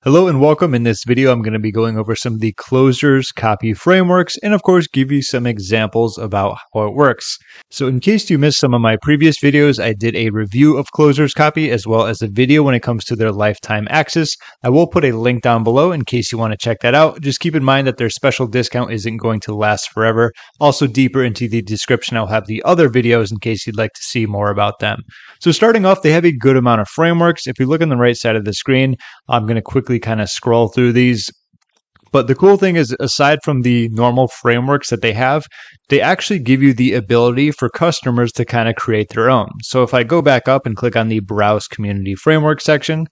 Hello and welcome. In this video, I'm going to be going over some of the ClosersCopy frameworks and of course give you some examples about how it works. So in case you missed some of my previous videos, I did a review of ClosersCopy as well as a video when it comes to their lifetime access. I will put a link down below in case you want to check that out. Just keep in mind that their special discount isn't going to last forever. Also deeper into the description, I'll have the other videos in case you'd like to see more about them. So starting off, they have a good amount of frameworks. If you look on the right side of the screen, I'm going to quickly kind of scroll through these. But the cool thing is, aside from the normal frameworks that they have, they actually give you the ability for customers to kind of create their own. So if I go back up and click on the Browse Community Framework section,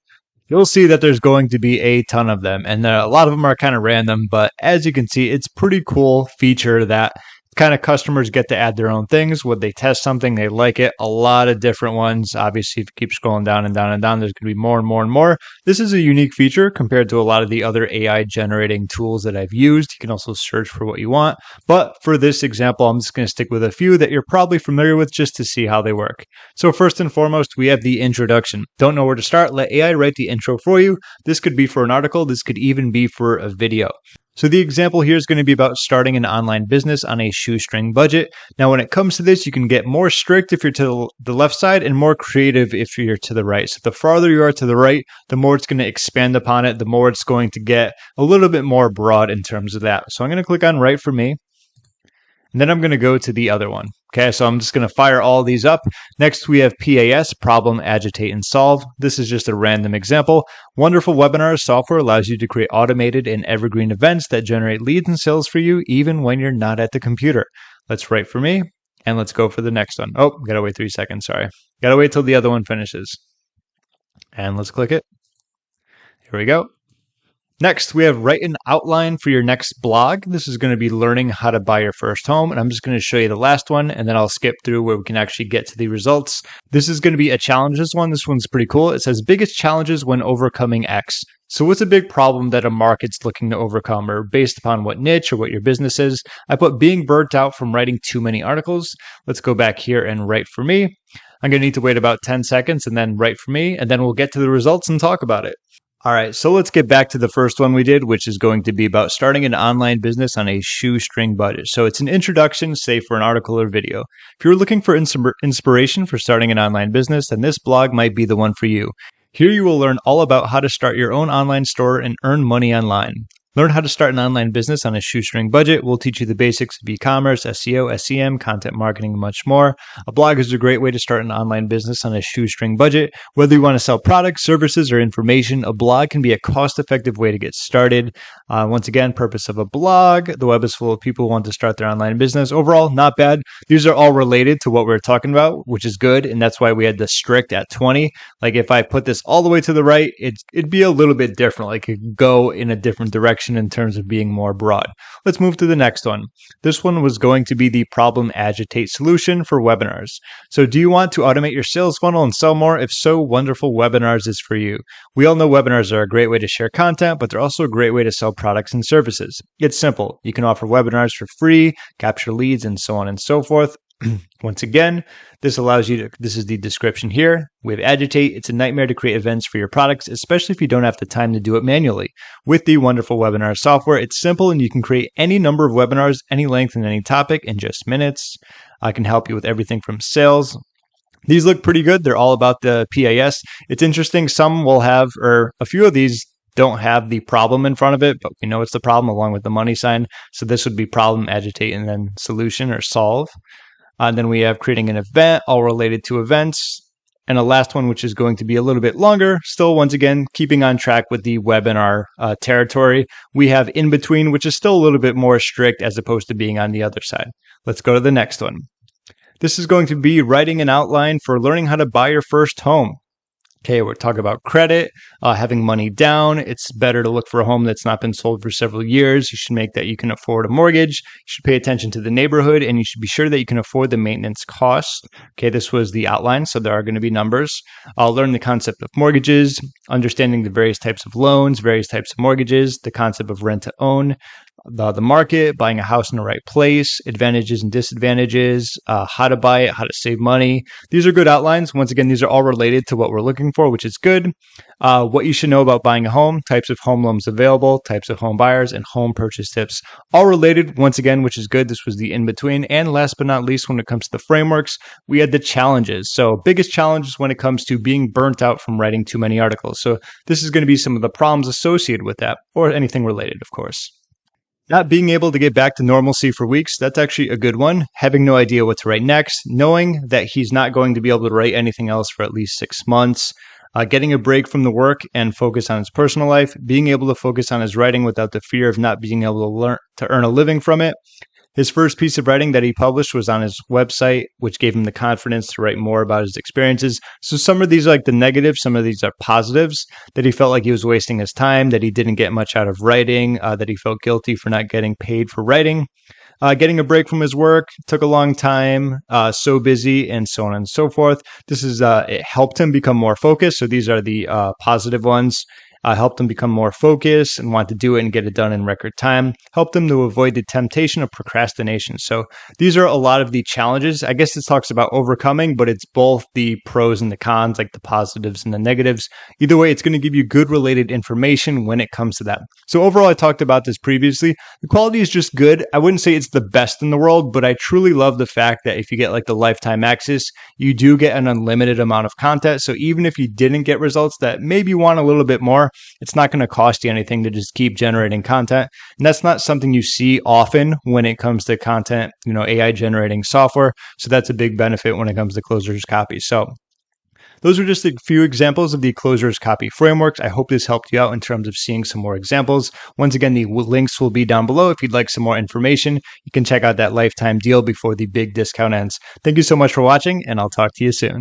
you'll see that there's going to be a ton of them. And a lot of them are kind of random, but as you can see, it's a pretty cool feature that kind of customers get to add their own things. When they test something, they like it. A lot of different ones. Obviously, if you keep scrolling down and down and down, there's going to be more and more and more. This is a unique feature compared to a lot of the other AI generating tools that I've used. You can also search for what you want. But for this example, I'm just going to stick with a few that you're probably familiar with just to see how they work. So first and foremost, we have the introduction. Don't know where to start? Let AI write the intro for you. This could be for an article. This could even be for a video. So the example here is going to be about starting an online business on a shoestring budget. Now, when it comes to this, you can get more strict if you're to the left side and more creative if you're to the right. So the farther you are to the right, the more it's going to expand upon it, the more it's going to get a little bit more broad in terms of that. So I'm going to click on Write for Me. And then I'm going to go to the other one. Okay, so I'm just going to fire all these up. Next, we have PAS, Problem, Agitate, and Solve. This is just a random example. Wonderful Webinar software allows you to create automated and evergreen events that generate leads and sales for you even when you're not at the computer. Let's Write for Me, and let's go for the next one. Oh, gotta wait 3 seconds, sorry. Gotta wait till the other one finishes. And let's click it. Here we go. Next, we have write an outline for your next blog. This is going to be learning how to buy your first home. And I'm just going to show you the last one, and then I'll skip through where we can actually get to the results. This is going to be a challenges one. This one's pretty cool. It says biggest challenges when overcoming X. So what's a big problem that a market's looking to overcome, or based upon what niche or what your business is? I put being burnt out from writing too many articles. Let's go back here and Write for Me. I'm going to need to wait about 10 seconds and then Write for Me, and then we'll get to the results and talk about it. All right, so let's get back to the first one we did, which is going to be about starting an online business on a shoestring budget. So it's an introduction, say for an article or video. If you're looking for inspiration for starting an online business, then this blog might be the one for you. Here you will learn all about how to start your own online store and earn money online. Learn how to start an online business on a shoestring budget. We'll teach you the basics of e-commerce, SEO, SEM, content marketing, and much more. A blog is a great way to start an online business on a shoestring budget. Whether you want to sell products, services, or information, a blog can be a cost-effective way to get started. Once again, purpose of a blog. The web is full of people who want to start their online business. Overall, not bad. These are all related to what we're talking about, which is good, and that's why we had the strict at 20. Like if I put this all the way to the right, it'd be a little bit different. Like it could go in a different direction in terms of being more broad. Let's move to the next one. This one was going to be the Problem, Agitate solution for webinars. So do you want to automate your sales funnel and sell more? If so, Wonderful Webinars is for you. We all know webinars are a great way to share content, but they're also a great way to sell products and services. It's simple. You can offer webinars for free, capture leads, and so on and so forth. Once again, this allows you to, this is the description here. We have Agitate. It's a nightmare to create events for your products, especially if you don't have the time to do it manually. With the Wonderful Webinar software, it's simple and you can create any number of webinars, any length and any topic in just minutes. I can help you with everything from sales. These look pretty good. They're all about the PAS. It's interesting. Some will have, or a few of these don't have the problem in front of it, but we know it's the problem along with the money sign. So this would be Problem, Agitate, and then Solution or Solve. Then we have creating an event, all related to events. And a last one, which is going to be a little bit longer. Still, once again, keeping on track with the webinar territory. We have in between, which is still a little bit more strict as opposed to being on the other side. Let's go to the next one. This is going to be writing an outline for learning how to buy your first home. Okay, we're talking about credit, having money down. It's better to look for a home that's not been sold for several years. You should make that you can afford a mortgage. You should pay attention to the neighborhood, and you should be sure that you can afford the maintenance costs. Okay, this was the outline, so there are going to be numbers. I'll learn the concept of mortgages, understanding the various types of loans, various types of mortgages, the concept of rent to own, the market, buying a house in the right place, advantages and disadvantages, how to buy it, how to save money. These are good outlines. Once again, these are all related to what we're looking for, which is good. What you should know about buying a home, types of home loans available, types of home buyers, and home purchase tips. All related, once again, which is good. This was the in-between. And last but not least, when it comes to the frameworks, we had the challenges. So biggest challenges when it comes to being burnt out from writing too many articles. So this is going to be some of the problems associated with that, or anything related, of course. Not being able to get back to normalcy for weeks, that's actually a good one. Having no idea what to write next, knowing that he's not going to be able to write anything else for at least 6 months, getting a break from the work and focus on his personal life, being able to focus on his writing without the fear of not being able to earn a living from it. His first piece of writing that he published was on his website, which gave him the confidence to write more about his experiences. So some of these are like the negatives, some of these are positives, that he felt like he was wasting his time, that he didn't get much out of writing, that he felt guilty for not getting paid for writing. Getting a break from his work took a long time, so busy, and so on and so forth. This is it helped him become more focused. So these are the positive ones. Helped him become more focused and want to do it and get it done in record time. Helped him to avoid the temptation of procrastination. So these are a lot of the challenges. I guess this talks about overcoming, but it's both the pros and the cons, like the positives and the negatives. Either way, it's going to give you good related information when it comes to that. So overall, I talked about this previously. The quality is just good. I wouldn't say it's the best in the world, but I truly love the fact that if you get like the lifetime access, you do get an unlimited amount of content. So even if you didn't get results that maybe you want a little bit more, it's not going to cost you anything to just keep generating content. And that's not something you see often when it comes to content, AI generating software. So that's a big benefit when it comes to ClosersCopy. So those are just a few examples of the ClosersCopy frameworks. I hope this helped you out in terms of seeing some more examples. Once again, the links will be down below. If you'd like some more information, you can check out that lifetime deal before the big discount ends. Thank you so much for watching, and I'll talk to you soon.